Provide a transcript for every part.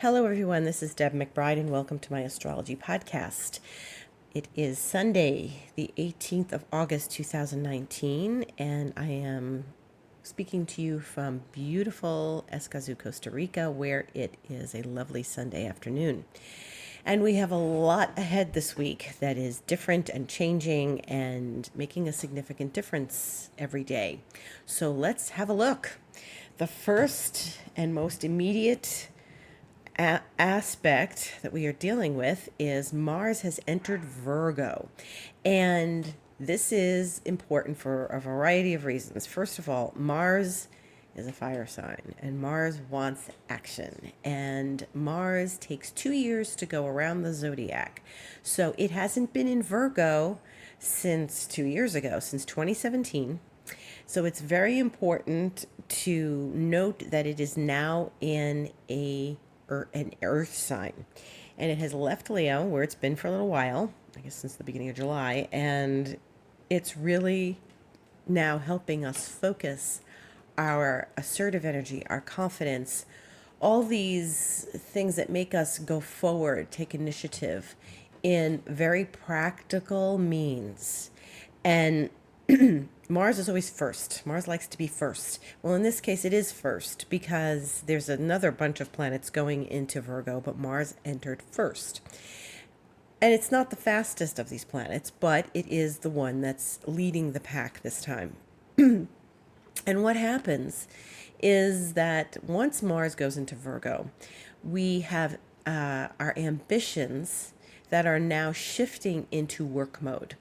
Hello, everyone. This is Deb McBride, and welcome to my astrology podcast. It is Sunday, the 18th of August, 2019, and I am speaking to you from beautiful Escazú, Costa Rica, where it is a lovely Sunday afternoon. And we have a lot ahead this week that is different and changing and making a significant difference every day. So let's have a look. The first and most immediate aspect that we are dealing with is Mars has entered Virgo. And this is important for a variety of reasons. First of all, Mars is a fire sign, and Mars wants action. And Mars takes 2 years to go around the zodiac. So it hasn't been in Virgo since 2 years ago, since 2017. So it's very important to note that it is now in an earth sign, and it has left Leo, where it's been for a little while, I guess since the beginning of July, and it's really now helping us focus our assertive energy, our confidence, all these things that make us go forward, take initiative in very practical means. And Mars is always first. Mars likes to be first. Well, in this case, it is first because there's another bunch of planets going into Virgo, but Mars entered first. And it's not the fastest of these planets, but it is the one that's leading the pack this time. And what happens is that once Mars goes into Virgo, we have our ambitions that are now shifting into work mode.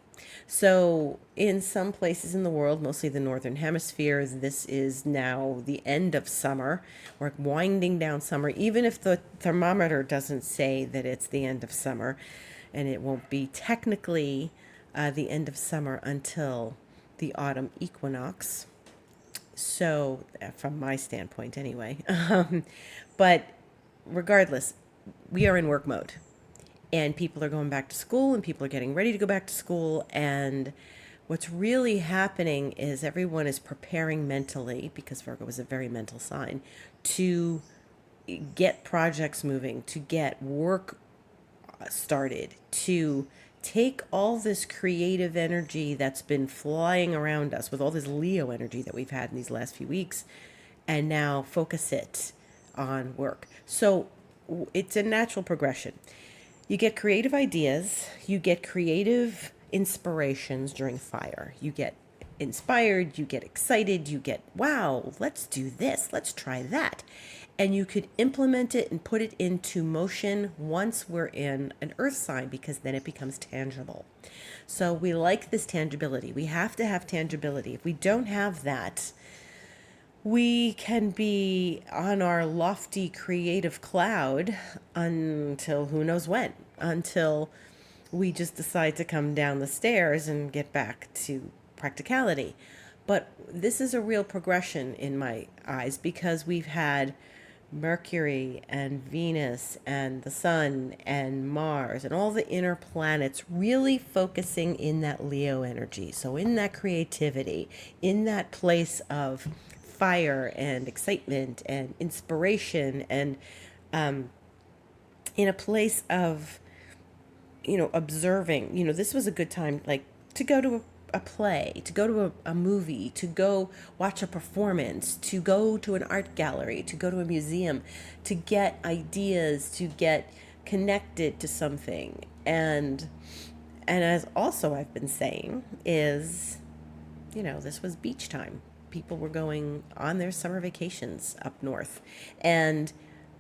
So in some places in the world, mostly the northern hemisphere, this is now the end of summer. We're winding down summer, even if the thermometer doesn't say that it's the end of summer, and it won't be technically the end of summer until the autumn equinox. So from my standpoint anyway. But regardless, we are in work mode. And people are going back to school, and people are getting ready to go back to school. And what's really happening is everyone is preparing mentally, because Virgo is a very mental sign, to get projects moving, to get work started, to take all this creative energy that's been flying around us with all this Leo energy that we've had in these last few weeks, and now focus it on work. So it's a natural progression. You get creative ideas, you get creative inspirations during fire. You get inspired, you get excited, you get, wow, let's do this, let's try that. And you could implement it and put it into motion once we're in an earth sign, because then it becomes tangible. So we like this tangibility. We have to have tangibility. If we don't have that, we can be on our lofty creative cloud until who knows when, until we just decide to come down the stairs and get back to practicality. But this is a real progression in my eyes, because we've had Mercury and Venus and the Sun and Mars and all the inner planets really focusing in that Leo energy. So in that creativity, in that place of fire and excitement and inspiration, and in a place of, observing. This was a good time, like, to go to a play, to go to a movie, to go watch a performance, to go to an art gallery, to go to a museum, to get ideas, to get connected to something. And as also I've been saying is, this was beach time. People were going on their summer vacations up north. And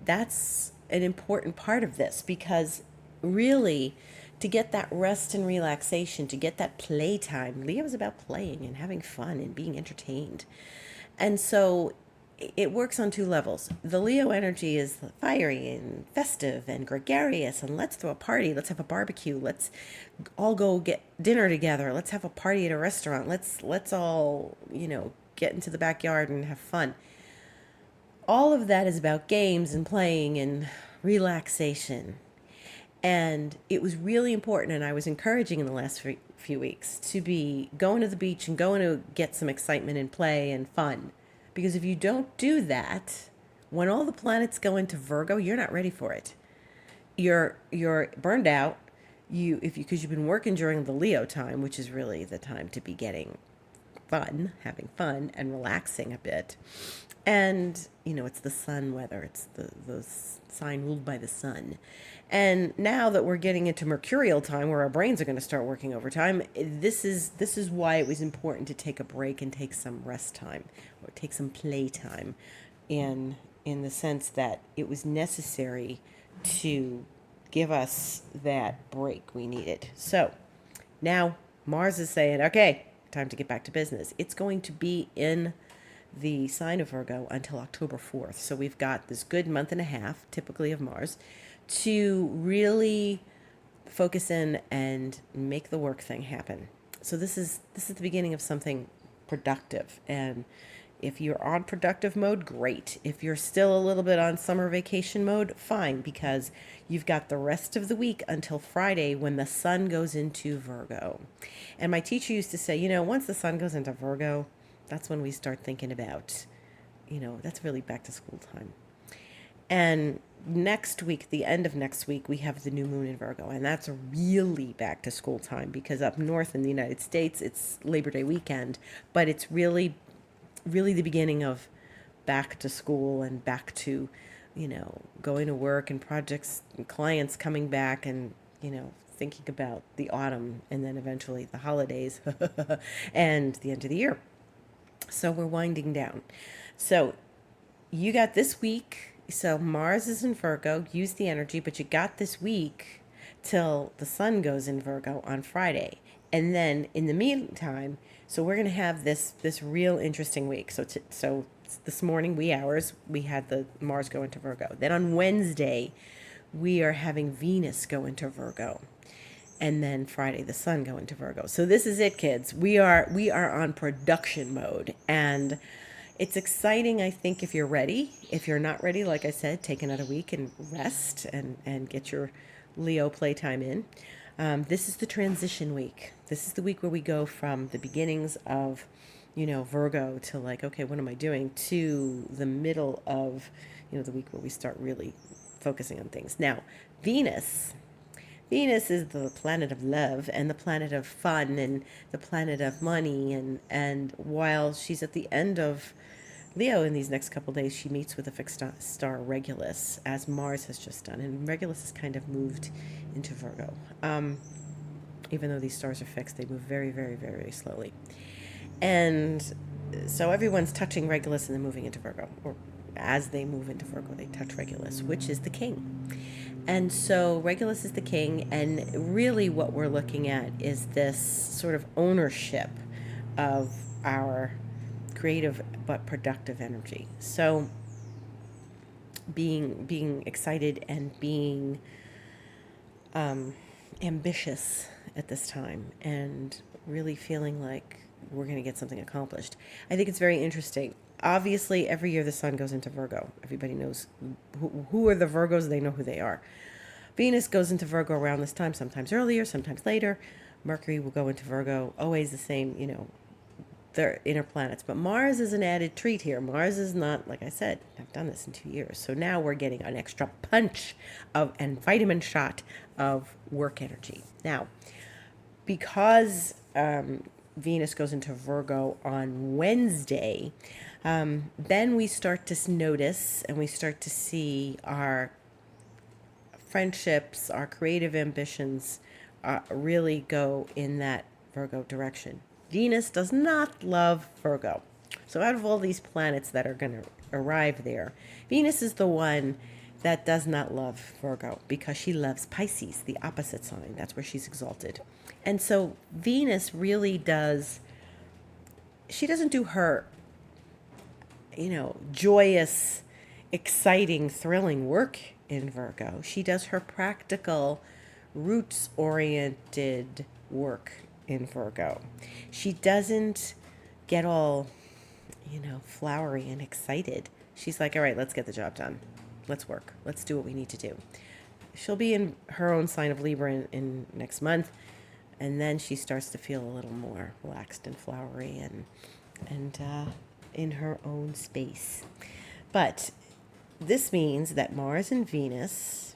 that's an important part of this, because really, to get that rest and relaxation, to get that playtime, Leo is about playing and having fun and being entertained. And so it works on two levels. The Leo energy is fiery and festive and gregarious, and let's throw a party, let's have a barbecue, let's all go get dinner together, let's have a party at a restaurant, let's all, get into the backyard and have fun. All of that is about games and playing and relaxation. And it was really important, and I was encouraging in the last few weeks to be going to the beach and going to get some excitement and play and fun. Because if you don't do that, when all the planets go into Virgo, you're not ready for it. You're burned out. Because you've been working during the Leo time, which is really the time to be getting fun, having fun and relaxing a bit. And, it's the sun weather. It's the sign ruled by the sun. And now that we're getting into mercurial time where our brains are going to start working overtime, this is why it was important to take a break and take some rest time or take some play time in the sense that it was necessary to give us that break we needed. So now Mars is saying, okay, time to get back to business. It's going to be in the sign of Virgo until October 4th. So we've got this good month and a half, typically of Mars, to really focus in and make the work thing happen. So this is the beginning of something productive. And if you're on productive mode, great. If you're still a little bit on summer vacation mode, fine, because you've got the rest of the week until Friday when the sun goes into Virgo. And my teacher used to say, once the sun goes into Virgo, that's when we start thinking about, that's really back to school time. And next week, the end of next week, we have the new moon in Virgo. And that's really back to school time because up north in the United States, it's Labor Day weekend. But it's really the beginning of back to school and back to, going to work and projects and clients coming back and, thinking about the autumn and then eventually the holidays and the end of the year. So we're winding down. So you got this week. So Mars is in Virgo. Use the energy, but you got this week till the sun goes in Virgo on Friday. And then in the meantime, so we're going to have this real interesting week. So this morning, wee hours, we had the Mars go into Virgo. Then on Wednesday, we are having Venus go into Virgo. And then Friday, the sun go into Virgo. So this is it, kids. We are on production mode. And it's exciting, I think, if you're ready. If you're not ready, like I said, take another week and rest and get your Leo playtime in. This is the transition week. This is the week where we go from the beginnings of, Virgo to like, okay, what am I doing? To the middle of, the week where we start really focusing on things. Now, Venus is the planet of love and the planet of fun and the planet of money. And while she's at the end of Leo in these next couple of days, she meets with a fixed star Regulus, as Mars has just done. And Regulus has kind of moved into Virgo. Even though these stars are fixed, they move very, very, very slowly. And so everyone's touching Regulus and then moving into Virgo. Or as they move into Virgo, they touch Regulus, which is the king. And so Regulus is the king, and really what we're looking at is this sort of ownership of our creative but productive energy. So being excited and being ambitious at this time and really feeling like we're going to get something accomplished. I think it's very interesting. Obviously, every year the sun goes into Virgo. Everybody knows who are the Virgos. They know who they are. Venus goes into Virgo around this time, sometimes earlier, sometimes later. Mercury will go into Virgo, always the same, their inner planets. But Mars is an added treat here. Mars is not, like I said, I've done this in 2 years. So now we're getting an extra punch and vitamin shot of work energy. Now, because Venus goes into Virgo on Wednesday, then we start to notice and we start to see our friendships, our creative ambitions really go in that Virgo direction. Venus does not love Virgo. So out of all these planets that are going to arrive there, Venus is the one that does not love Virgo because she loves Pisces, the opposite sign. That's where she's exalted. And so Venus really she doesn't do her, joyous, exciting, thrilling work in Virgo. She does her practical, roots-oriented work in Virgo. She doesn't get all, flowery and excited. She's like, all right, let's get the job done. Let's work. Let's do what we need to do. She'll be in her own sign of Libra in next month, and then she starts to feel a little more relaxed and flowery and in her own space. But this means that Mars and Venus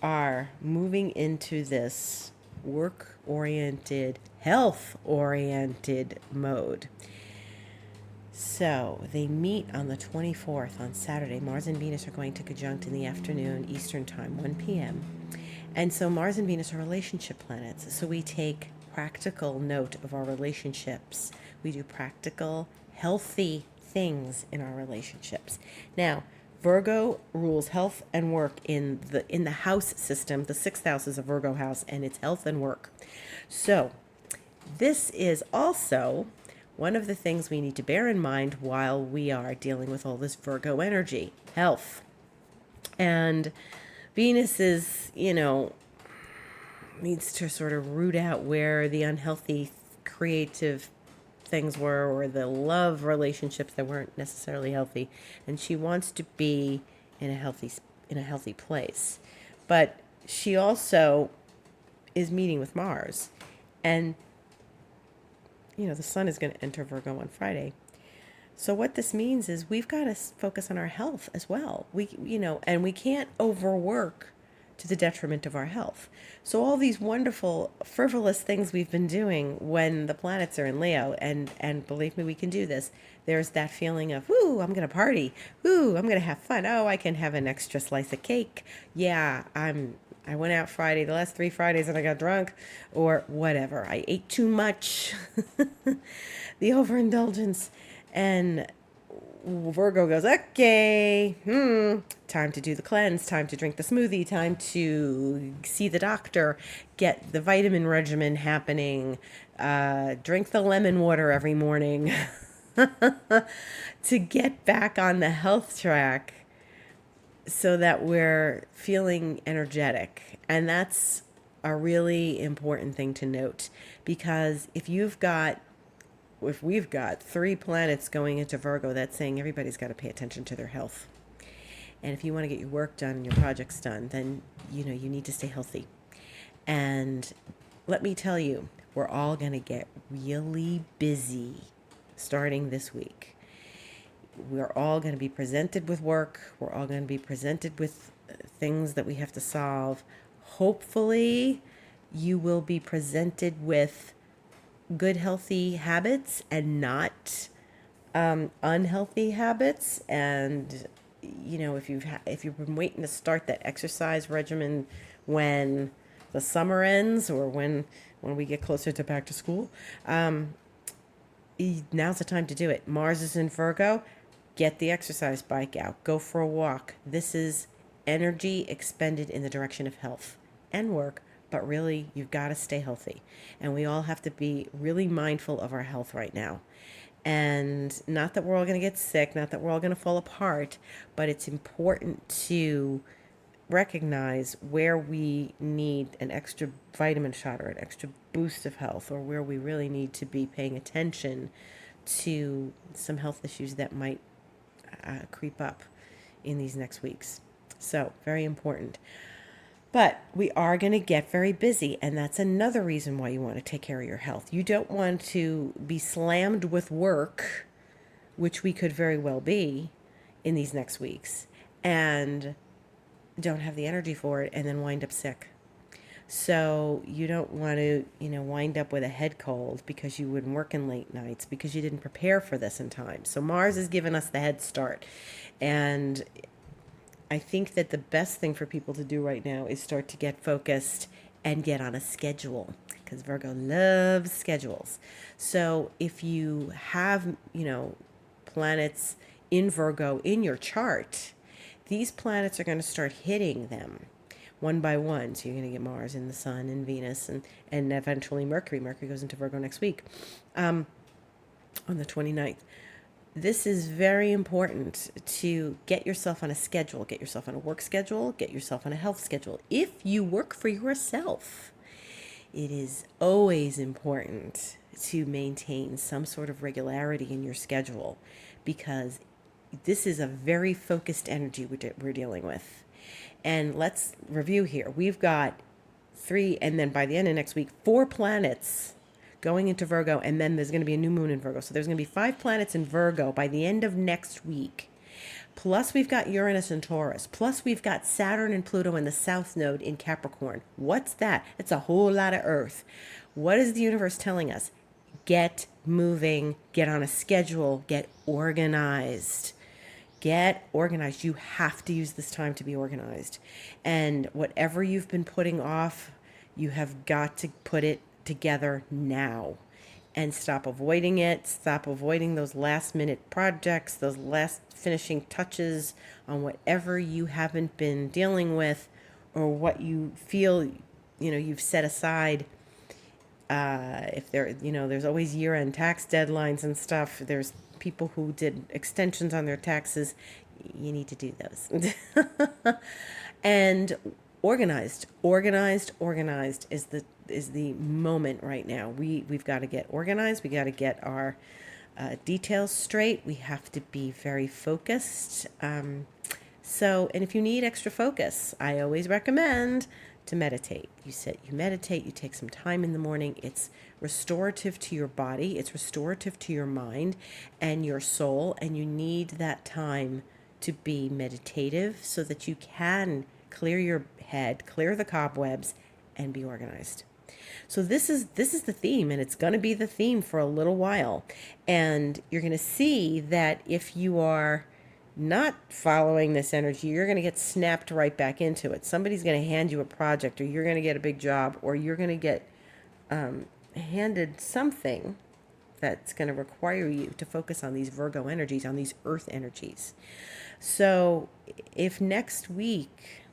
are moving into this work oriented, health oriented mode. So they meet on the 24th on Saturday. Mars and Venus are going to conjunct in the afternoon, Eastern Time, 1 p.m. And so Mars and Venus are relationship planets. So we take practical note of our relationships. We do practical, healthy things in our relationships. Now, Virgo rules health and work in the house system. The sixth house is a Virgo house, and it's health and work. So this is also one of the things we need to bear in mind while we are dealing with all this Virgo energy, health. And Venus is, needs to sort of root out where the unhealthy creative things were, or the love relationships that weren't necessarily healthy, and she wants to be in a healthy place. But she also is meeting with Mars, and the sun is going to enter Virgo on Friday. So what this means is we've got to focus on our health as well. And we can't overwork to the detriment of our health. So all these wonderful, frivolous things we've been doing when the planets are in Leo, and believe me, we can do this. There's that feeling of, woo, I'm going to party. Woo, I'm going to have fun. Oh, I can have an extra slice of cake. Yeah, I went out Friday, the last 3 Fridays, and I got drunk, or whatever. I ate too much. The overindulgence. And Virgo goes, okay, time to do the cleanse, time to drink the smoothie, time to see the doctor, get the vitamin regimen happening, drink the lemon water every morning to get back on the health track so that we're feeling energetic. And that's a really important thing to note, because if we've got 3 planets going into Virgo, that's saying everybody's got to pay attention to their health. And if you want to get your work done and your projects done, then you need to stay healthy. And let me tell you, we're all going to get really busy starting this week. We're all going to be presented with work. We're all going to be presented with things that we have to solve. Hopefully, you will be presented with good, healthy habits and not unhealthy habits. And if you've been waiting to start that exercise regimen when the summer ends, or when we get closer to back to school, now's the time to do it. Mars is in Virgo. Get the exercise bike out. Go for a walk. This is energy expended in the direction of health and work, but really, you've got to stay healthy. And we all have to be really mindful of our health right now. And not that we're all going to get sick, not that we're all going to fall apart, but it's important to recognize where we need an extra vitamin shot or an extra boost of health, or where we really need to be paying attention to some health issues that might creep up in these next weeks. So, very important. But we are going to get very busy, and that's another reason why you want to take care of your health. You don't want to be slammed with work, which we could very well be in these next weeks, and don't have the energy for it, and then wind up sick. So you don't want to, wind up with a head cold because you wouldn't work in late nights, because you didn't prepare for this in time. So Mars has given us the head start. And I think that the best thing for people to do right now is start to get focused and get on a schedule, because Virgo loves schedules. So if you have, planets in Virgo in your chart, these planets are going to start hitting them one by one. So you're going to get Mars and the Sun and Venus and eventually Mercury. Mercury goes into Virgo next week on the 29th. This is very important to get yourself on a schedule, get yourself on a work schedule, get yourself on a health schedule. If you work for yourself, it is always important to maintain some sort of regularity in your schedule, because this is a very focused energy we're dealing with. And let's review here. We've got 3, and then by the end of next week, 4 planets going into Virgo, and then there's going to be a new moon in Virgo. So there's going to be 5 planets in Virgo by the end of next week. Plus, we've got Uranus and Taurus. Plus, we've got Saturn and Pluto in the South Node in Capricorn. What's that? It's a whole lot of Earth. What is the universe telling us? Get moving, get on a schedule, get organized. Get organized. You have to use this time to be organized. And whatever you've been putting off, you have got to put it together now and stop avoiding it. Stop avoiding those last minute projects, those last finishing touches on whatever you haven't been dealing with or what you feel, you've set aside. If there, there's always year-end tax deadlines and stuff. There's people who did extensions on their taxes. You need to do those. And organized is the moment right now. We've got to get organized. We got to get our details straight. We have to be very focused. And if you need extra focus, I always recommend to meditate. You meditate, you take some time in the morning. It's restorative to your body, it's restorative to your mind and your soul, and you need that time to be meditative so that you can clear your head, clear the cobwebs, and be organized. So this is the theme, and it's going to be the theme for a little while. And you're going to see that if you are not following this energy, you're going to get snapped right back into it. Somebody's going to hand you a project, or you're going to get a big job, or you're going to get handed something that's going to require you to focus on these Virgo energies, on these earth energies. So if next week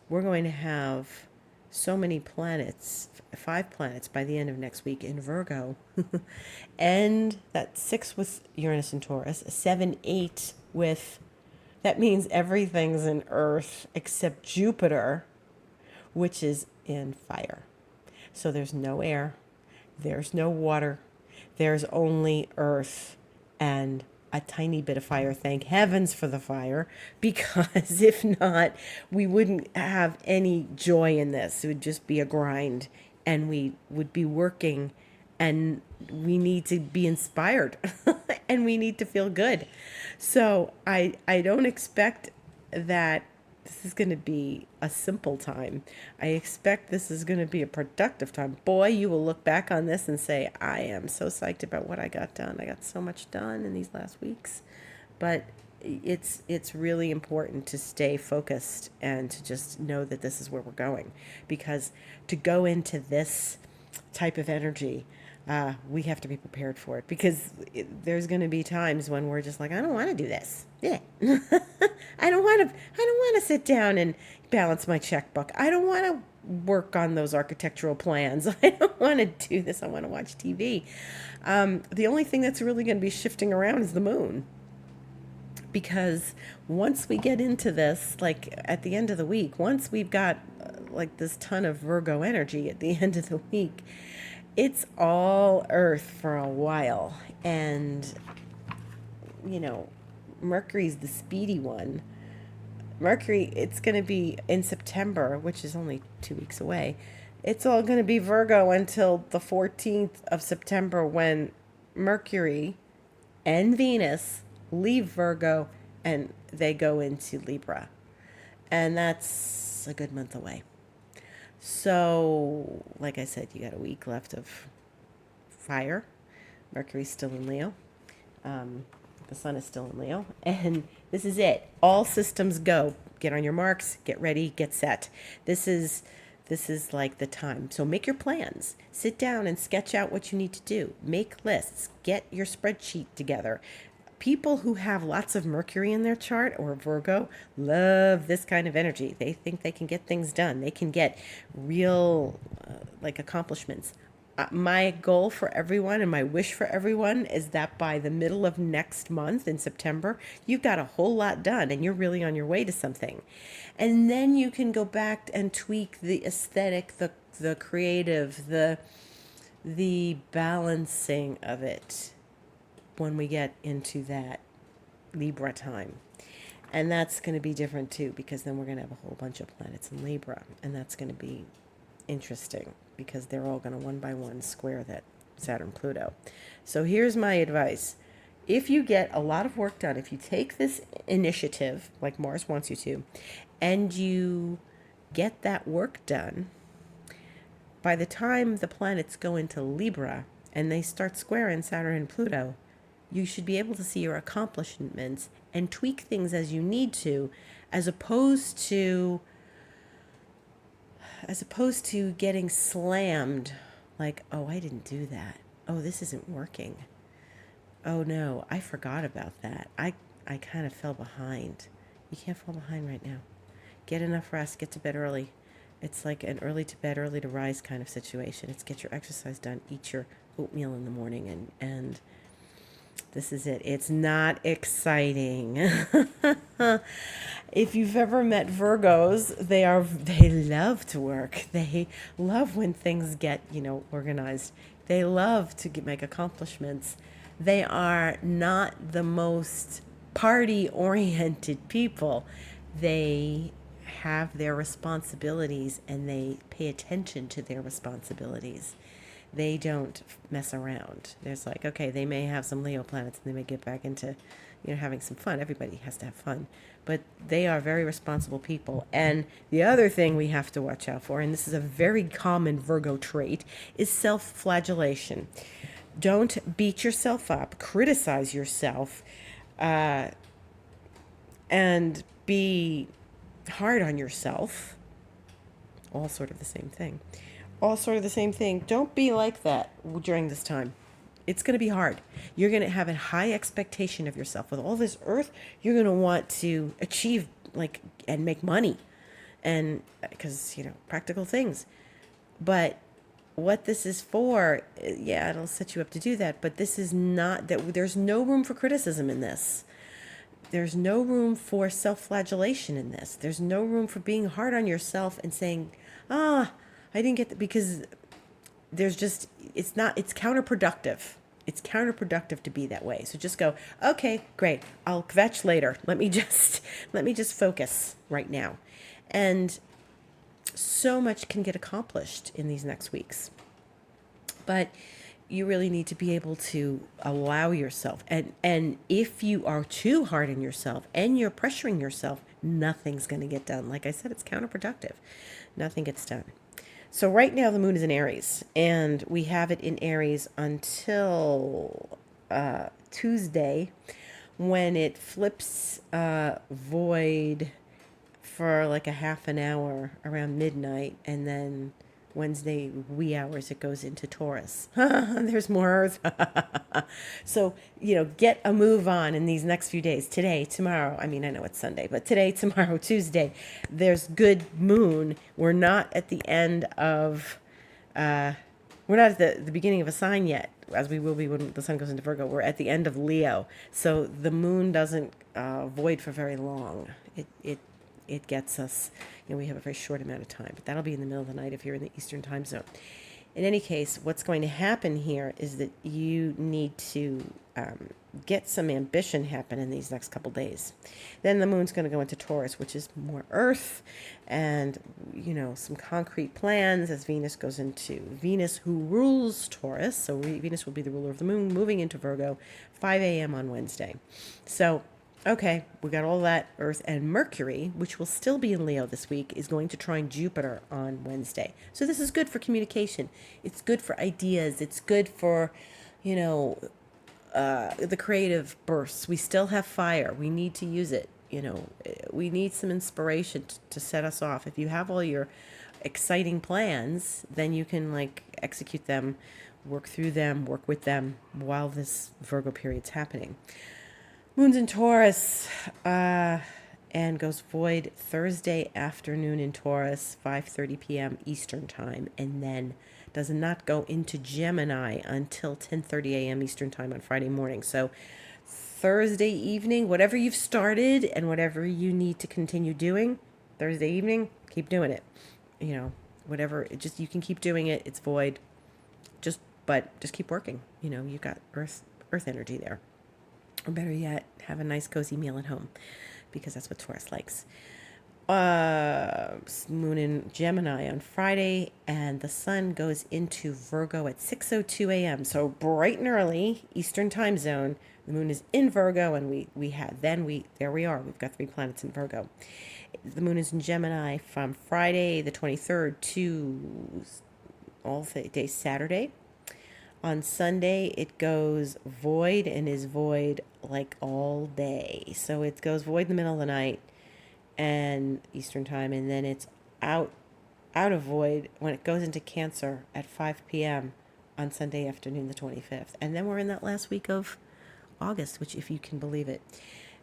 we're going to have so many planets, 5 planets by the end of next week in Virgo, and that 6 with Uranus and Taurus, 7, 8 with, that means everything's in Earth except Jupiter, which is in fire. So there's no air, there's no water, there's only Earth and a tiny bit of fire. Thank heavens for the fire, because if not, we wouldn't have any joy in this. It would just be a grind, and we would be working, and we need to be inspired and we need to feel good. So I don't expect that this is going to be a simple time. I expect this is going to be a productive time. Boy, you will look back on this and say, I am so psyched about what I got done. I got so much done in these last weeks. But it's really important to stay focused and to just know that this is where we're going. Because to go into this type of energy, we have to be prepared for it, because there's going to be times when we're just like, I don't want to do this. Yeah. I don't want to sit down and balance my checkbook. I don't want to work on those architectural plans. I don't want to do this. I want to watch TV. The only thing that's really going to be shifting around is the moon. Because once we get into this, like at the end of the week, once we've got like this ton of Virgo energy at the end of the week, it's all Earth for a while. And, Mercury's the speedy one. Mercury, it's going to be in September, which is only 2 weeks away. It's all going to be Virgo until the 14th of September, when Mercury and Venus leave Virgo and they go into Libra. And that's a good month away. So, like I said, you got a week left of fire. Mercury's still in Leo. The sun is still in Leo. And this is it. All systems go. Get on your marks, get ready, get set. This is like the time. So make your plans. Sit down and sketch out what you need to do. Make lists. Get your spreadsheet together. People who have lots of Mercury in their chart, or Virgo, love this kind of energy. They think they can get things done. They can get real accomplishments. My goal for everyone and my wish for everyone is that by the middle of next month in September, you've got a whole lot done and you're really on your way to something. And then you can go back and tweak the aesthetic, the creative, the balancing of it when we get into that Libra time. And that's going to be different too, because then we're going to have a whole bunch of planets in Libra, and that's going to be interesting because they're all going to one by one square that Saturn Pluto. So here's my advice. if you get a lot of work done, if you take this initiative, like Mars wants you to, and you get that work done, by the time the planets go into Libra and they start squaring Saturn and Pluto, you should be able to see your accomplishments and tweak things as you need to, as opposed to getting slammed like, oh, I didn't do that. Oh, this isn't working. Oh no, I forgot about that. I kind of fell behind. You can't fall behind right now. Get enough rest, get to bed early. It's like an early to bed, early to rise kind of situation. It's get your exercise done, eat your oatmeal in the morning, and this is it. It's not exciting. If you've ever met Virgos, they love to work. They love when things get, organized. They love to make accomplishments. They are not the most party oriented people. They have their responsibilities and they pay attention to their responsibilities. They don't mess around. There's like, okay, they may have some Leo planets and they may get back into, having some fun. Everybody has to have fun. But they are very responsible people. And the other thing we have to watch out for, and this is a very common Virgo trait, is self-flagellation. Don't beat yourself up, criticize yourself, and be hard on yourself. All sort of the same thing. Don't be like that during this time. It's going to be hard. You're going to have a high expectation of yourself. With all this earth, you're going to want to achieve and make money, and because, practical things. But what this is for, yeah, it'll set you up to do that. But this is not that. There's no room for criticism in this. There's no room for self-flagellation in this. There's no room for being hard on yourself and saying, I didn't get that, because it's counterproductive. It's counterproductive to be that way. So just go, okay, great. I'll kvetch later. Let me just focus right now. And so much can get accomplished in these next weeks. But you really need to be able to allow yourself. And if you are too hard on yourself and you're pressuring yourself, nothing's going to get done. Like I said, it's counterproductive. Nothing gets done. So right now the moon is in Aries, and we have it in Aries until Tuesday, when it flips void for like a half an hour around midnight, and then Wednesday wee hours it goes into Taurus. There's more Earth. So, get a move on in these next few days. Today, tomorrow. I mean, I know it's Sunday, but today, tomorrow, Tuesday, there's good moon. We're not at the end of, we're not at the beginning of a sign yet, as we will be when the sun goes into Virgo. We're at the end of Leo. So the moon doesn't void for very long. It gets us, we have a very short amount of time, but that'll be in the middle of the night if you're in the Eastern time zone. In any case, what's going to happen here is that you need to get some ambition happen in these next couple days. Then the moon's going to go into Taurus, which is more Earth, and, some concrete plans as Venus goes into Venus, who rules Taurus. So Venus will be the ruler of the moon, moving into Virgo, 5 a.m. on Wednesday. So, okay, we got all that Earth, and Mercury, which will still be in Leo this week, is going to trine Jupiter on Wednesday. So this is good for communication. It's good for ideas. It's good for, the creative bursts. We still have fire. We need to use it. We need some inspiration to set us off. If you have all your exciting plans, then you can execute them, work through them, work with them while this Virgo period's happening. Moon's in Taurus, and goes void Thursday afternoon in Taurus, 5:30 p.m. Eastern time, and then does not go into Gemini until 10:30 a.m. Eastern time on Friday morning. So Thursday evening, whatever you've started and whatever you need to continue doing, Thursday evening, keep doing it. Whatever, you can keep doing it. It's void. Just keep working. You've got earth energy there. Or better yet, have a nice cozy meal at home, because that's what Taurus likes. Moon in Gemini on Friday, and the sun goes into Virgo at 6:02 a.m. So bright and early, Eastern time zone, The moon is in Virgo, and there we are. We've got 3 planets in Virgo. The moon is in Gemini from Friday the 23rd to all day Saturday. On Sunday, it goes void and is void like all day. So it goes void in the middle of the night and Eastern time, and then it's out of void when it goes into Cancer at 5 p.m. on Sunday afternoon, the 25th. And then we're in that last week of August, which, if you can believe it.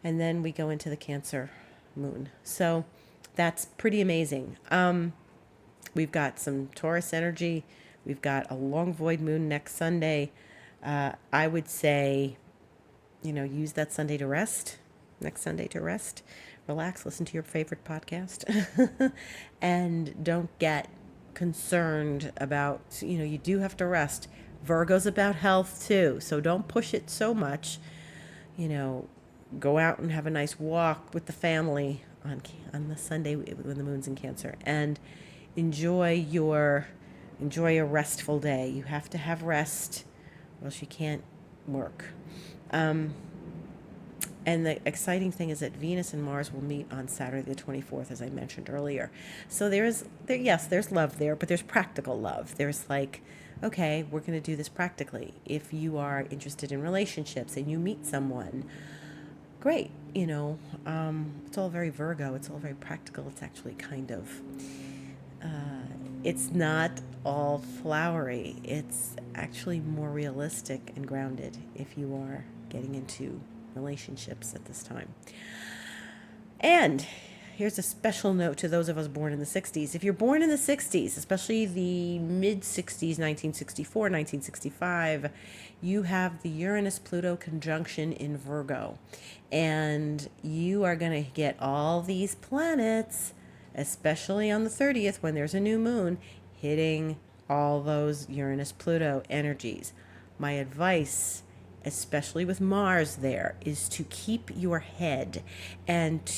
And then we go into the Cancer moon. So that's pretty amazing. We've got some Taurus energy. We've got a long void moon next Sunday. I would say, use that Sunday to rest. Next Sunday to rest. Relax, listen to your favorite podcast. And don't get concerned about, you do have to rest. Virgo's about health too. So don't push it so much. Go out and have a nice walk with the family on the Sunday when the moon's in Cancer, and enjoy a restful day. You have to have rest, or else you can't work. And the exciting thing is that Venus and Mars will meet on Saturday the 24th, as I mentioned earlier. So there's love there, but there's practical love. There's like, okay, we're going to do this practically. If you are interested in relationships and you meet someone, great. It's all very Virgo. It's all very practical. It's actually kind of, it's not all flowery. It's actually more realistic and grounded if you are getting into relationships at this time. And here's a special note to those of us born in the 60s. If you're born in the 60s, especially the mid-60s, 1964, 1965, you have the Uranus-Pluto conjunction in Virgo. And you are going to get all these planets, especially on the 30th when there's a new moon, hitting all those Uranus-Pluto energies. My advice, especially with Mars there, is to keep your head so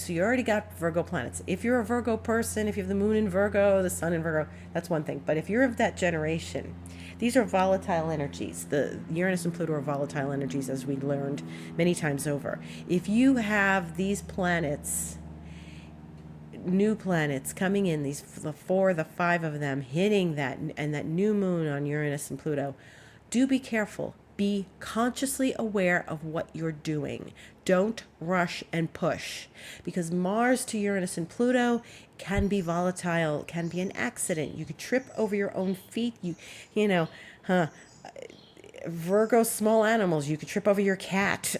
you already got Virgo planets. If you're a Virgo person, if you have the moon in Virgo, the sun in Virgo, that's one thing. But if you're of that generation, these are volatile energies. The Uranus and Pluto are volatile energies, as we learned many times over. If you have these planets, new planets coming in, the 4, the 5 of them hitting that, and that new moon on Uranus and Pluto, do be careful. Be consciously aware of what you're doing. Don't rush and push, because Mars to Uranus and Pluto can be volatile, can be an accident. You could trip over your own feet. Virgo, small animals, you could trip over your cat.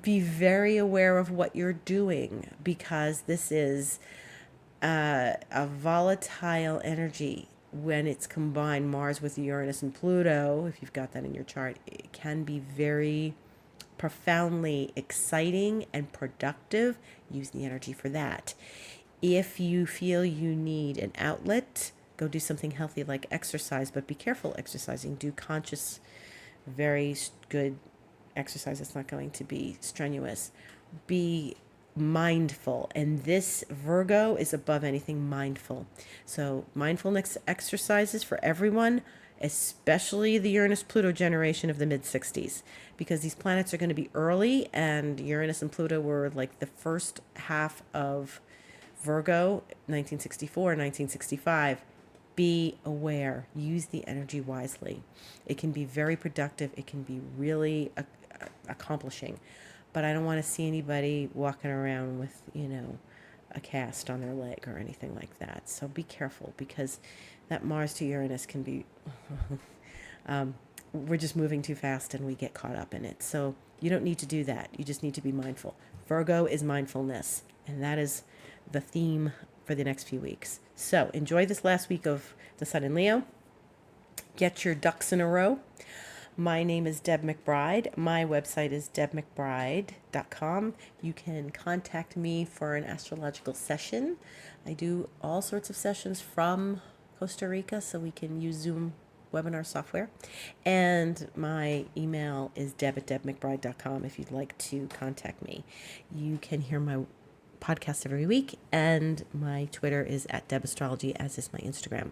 Be very aware of what you're doing, because this is a volatile energy. When it's combined, Mars with Uranus and Pluto, if you've got that in your chart, it can be very profoundly exciting and productive. Use the energy for that. If you feel you need an outlet, go do something healthy like exercise, but be careful exercising. Do conscious, very good exercise that's not going to be strenuous. Be mindful, and this Virgo is above anything mindful. So mindfulness exercises for everyone, especially the Uranus-Pluto generation of the mid-60s, because these planets are going to be early, and Uranus and Pluto were like the first half of Virgo, 1964, 1965. Be aware. Use the energy wisely. It can be very productive. It can be really accomplishing. But I don't want to see anybody walking around with, a cast on their leg or anything like that. So be careful, because that Mars to Uranus can be, we're just moving too fast and we get caught up in it. So you don't need to do that. You just need to be mindful. Virgo is mindfulness, and that is the theme for the next few weeks. So enjoy this last week of the Sun in Leo. Get your ducks in a row. My name is Deb McBride. My website is debmcbride.com. You can contact me for an astrological session. I do all sorts of sessions from Costa Rica, so we can use Zoom webinar software. And my email is deb@debmcbride.com if you'd like to contact me. You can hear my podcast every week, and my Twitter is @debastrology, as is my Instagram.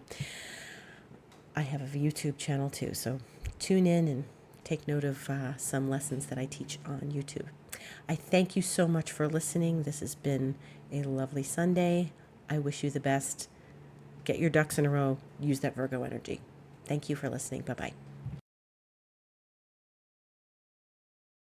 I have a YouTube channel too, so tune in and take note of some lessons that I teach on YouTube. I thank you so much for listening. This has been a lovely Sunday. I wish you the best. Get your ducks in a row. Use that Virgo energy. Thank you for listening. Bye-bye.